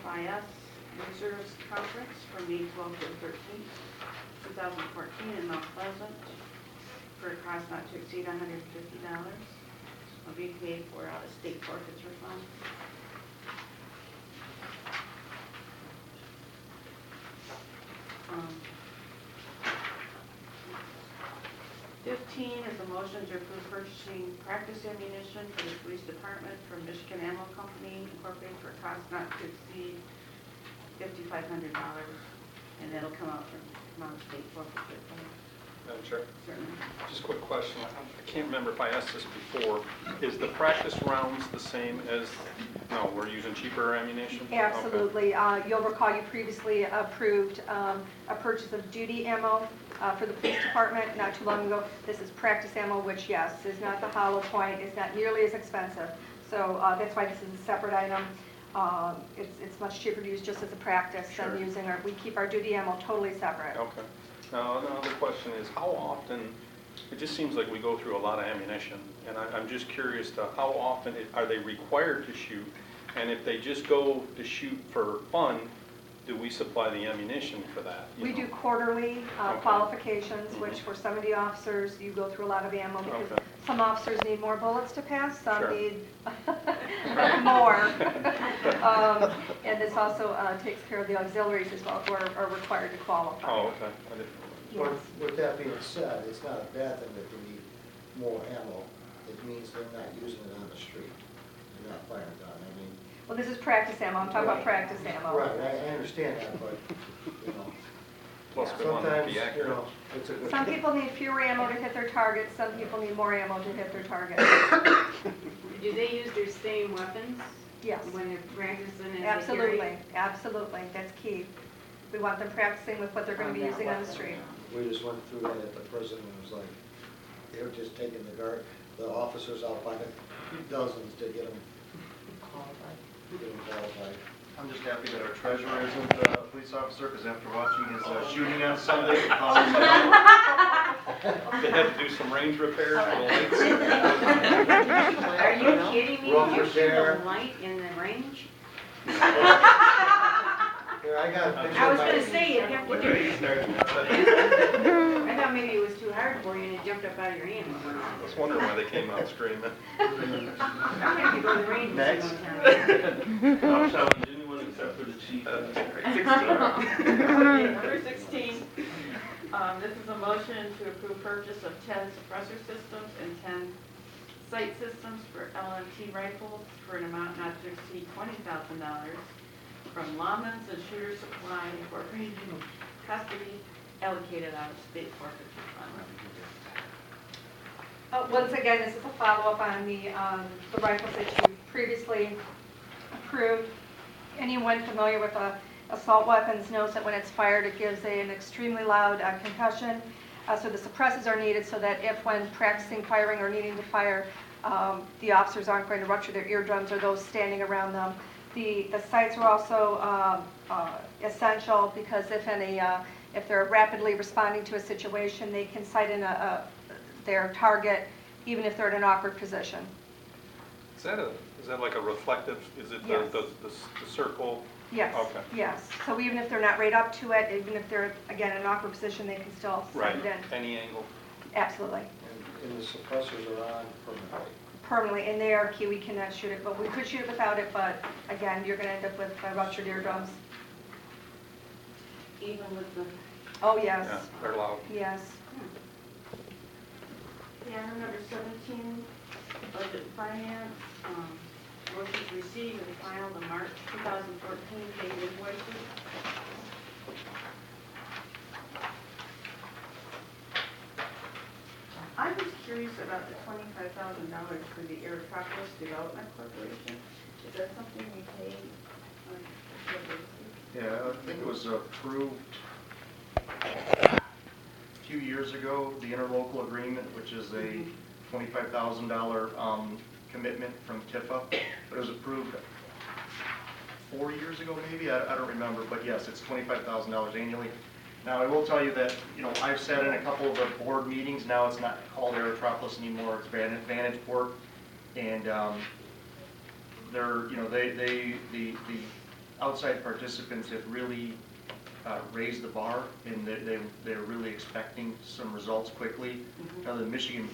FIS Reserves Conference from May 12th to 13th, 2014 in Mount Pleasant for a cost not to exceed $150. Will be paid for out of state forfeiture fund. 15 is a motion to approve purchasing practice ammunition for the police department from Michigan Ammo Company Incorporated for a cost not to exceed $5,500, and that'll come out from Mount State Forfeiture Fund. Madam Chair, Certainly. just a quick question. I can't remember if I asked this before. Is the practice rounds the same as, no, we're using cheaper ammunition? Absolutely. You'll recall you previously approved a purchase of duty ammo for the police department not too long ago. This is practice ammo, which, yes, is not the hollow point. It's not nearly as expensive. So that's why this is a separate item. It's much cheaper to use just as a practice than using we keep our duty ammo totally separate. Okay. Now, the other question is, how often, it just seems like we go through a lot of ammunition, and I'm just curious to how often are they required to shoot? And if they just go to shoot for fun, do we supply the ammunition for that? We do quarterly qualifications, which for some of the officers, you go through a lot of ammo because some officers need more bullets to pass, some need more. And this also takes care of the auxiliaries as well, who are required to qualify. Oh, okay. I didn't know. Yes. With that being said, it's not a bad thing that they need more ammo. It means they're not using it on the street. They're not firing gun. I mean. Well, this is practice ammo. I'm talking about practice ammo. Right, I understand that, but, you know, Plus, we want to sometimes, be you accurate. know, it's a good. Some people need fewer ammo to hit their targets. Some people need more ammo to hit their targets. Do they use their same weapons? Yes. When they're practicing and Absolutely, absolutely. That's key. We want them practicing with what they're going to be using on the street. We just went through that at the prison, and it was like, they were just taking the officers out by the dozens to get them qualified. I'm just happy that our treasurer isn't a police officer, because after watching his shooting on Sunday, They had to do some range repairs for the lights. Are you kidding me? Rough You shoot repair. a light in the range? Here, I got a picture I of was my. going to say, you'd have to do it. I thought maybe it was too hard for you and it jumped up out of your hand. I was wondering why they came out screaming. I'm going to go to the range Next. I'll challenge anyone except for the chief. 16. Number 16, this is a motion to approve purchase of 10 suppressor systems and 10 sight systems for LMT rifles for an amount not to exceed $20,000 from Lawman's and Shooter Supply Incorporated, custody allocated out of state forfeiture fund. Once again, this is a follow-up on the rifles that you previously approved. Anyone familiar with assault weapons knows that when it's fired, it gives an extremely loud concussion. So the suppressors are needed so that if when practicing firing or needing to fire, the officers aren't going to rupture their eardrums or those standing around them. The sights are also essential because if they're rapidly responding to a situation, they can sight in their target even if they're in an awkward position. Is that like a reflective, is it Yes. the circle? Yes. Okay. Yes. So even if they're not right up to it, even if they're, again, in an awkward position, they can still sight Right, it in. any angle? Absolutely. And the suppressors are on permanently. Permanently, and they are key. We cannot shoot it, but we could shoot it without it, but again, you're going to end up with ruptured eardrums. Even with the Oh, yes. Yeah, they're loud. Yes. item number 17, budget and finance. Motions received and filed in March 2014 paid invoices. I was curious about the $25,000 for the Aerotropolis Development Corporation. Is that something we paid on a regular basis? Yeah, I think it was approved a few years ago, the interlocal agreement, which is a $25,000 commitment from TIFA, but it was approved 4 years ago maybe, I don't remember, but yes, it's $25,000 annually. Now, I will tell you that, I've sat in a couple of the board meetings. Now it's not called Aerotropolis anymore, it's Vanageport, and they're, the outside participants have really raised the bar, and they're really expecting some results quickly. Now, the Michigan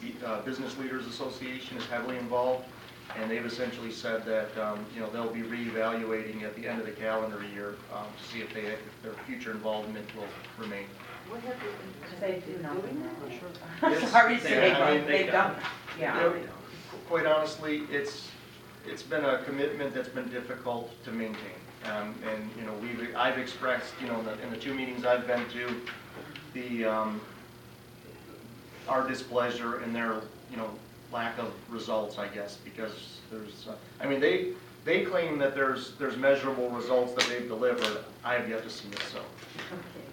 Business Leaders Association is heavily involved, and they've essentially said that, they'll be reevaluating at the end of the calendar year to see if their future involvement will remain. What have we been They do nothing doing? now. It's- Sorry to say, I mean, but they've done, yeah. Quite honestly, it's been a commitment that's been difficult to maintain. And, I've expressed, in the 2 meetings I've been to, our displeasure and their, lack of results, I guess, because there's, they claim that there's measurable results that they've delivered. I have yet to see it, so. Okay.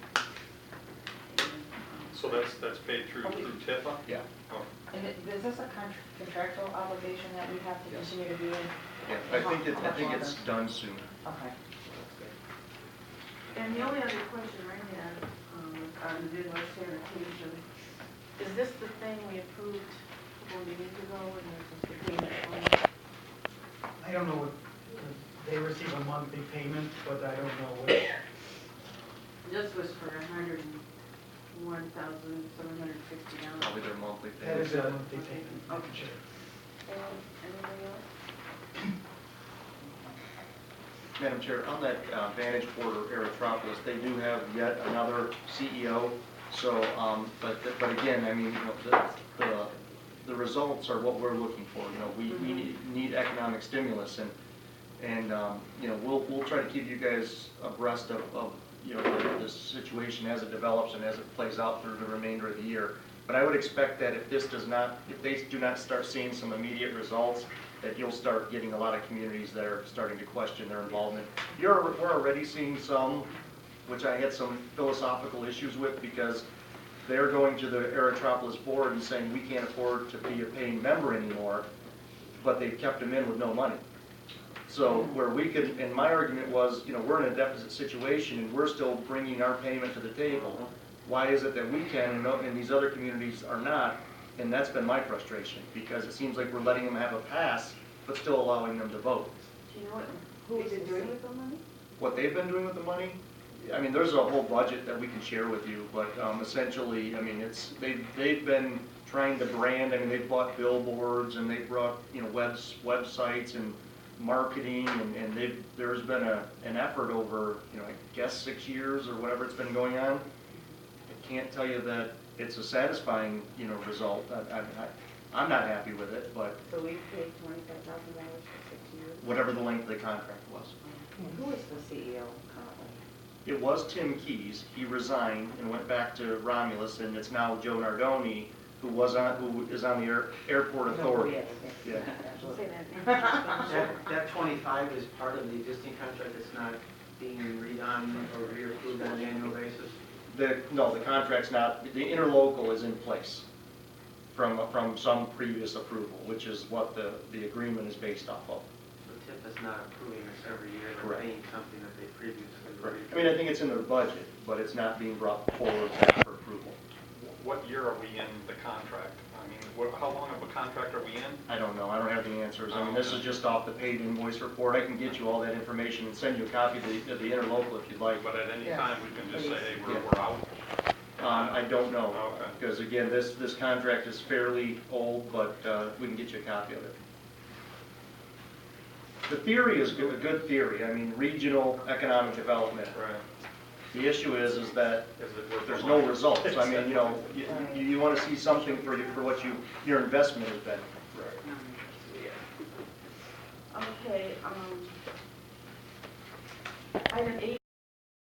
So that's paid through TIFA? Yeah, Oh, And is this a contractual obligation that we have to continue to do? yeah, I think it's done soon. Okay. And the only other question I had on the Midwest sanitation, is this the thing we approved a couple of meetings ago, and this is the payment one? I don't know what, they receive a monthly payment, but I don't know which. This was for $101,760. Probably their monthly That payment. is a monthly payment. Okay. Sure. Anybody else? Madam Chair, on that Vantage Board or Aerotropolis, they do have yet another CEO. So, but again, the results are what we're looking for. We need economic stimulus, and we'll try to keep you guys abreast of this situation as it develops and as it plays out through the remainder of the year. But I would expect that if they do not start seeing some immediate results, that you'll start getting a lot of communities that are starting to question their involvement. We're already seeing some, which I had some philosophical issues with, because they're going to the Aerotropolis board and saying, we can't afford to be a paying member anymore, but they've kept them in with no money. So where we could, and my argument was, we're in a deficit situation and we're still bringing our payment to the table. Why is it that we can and these other communities are not? And that's been my frustration, because it seems like we're letting them have a pass, but still allowing them to vote. Do you know what, who is it doing with the money? What they've been doing with the money, there's a whole budget that we can share with you, but essentially, they've been trying to brand. They've bought billboards and they've brought websites and marketing, and there's been an effort over I guess 6 years or whatever it's been going on. I can't tell you that it's a satisfying result. I'm not happy with it, but So we paid $25,000 for 6 years? whatever the length of the contract was. And who is the CEO currently? It was Tim Keys. He resigned and went back to Romulus, and it's now Joe Nardoni, who is on the airport authority. Yeah. Say that. That 25 is part of the existing contract that's not being redone or reapproved on an annual basis? No, the contract's not, the interlocal is in place from some previous approval, which is what the agreement is based off of. So TIF is not approving this every year, they're Correct. paying something that they previously Correct. agreed. I think it's in their budget, but it's not being brought forward back for approval. What year are we in the contract? How long of a contract are we in? I don't know, I don't have the answers. This is just off the paid invoice report. I can get you all that information and send you a copy of the interlocal if you'd like. But at any Yes. time, we can just say, hey, Yeah. we're out. I don't know, Okay. because again, this contract is fairly old, but we can get you a copy of it. The theory is a good theory. Regional economic development. Right. The issue is that Is it worth there's the no money? results. You want to see something for what your investment has been. Okay, item 8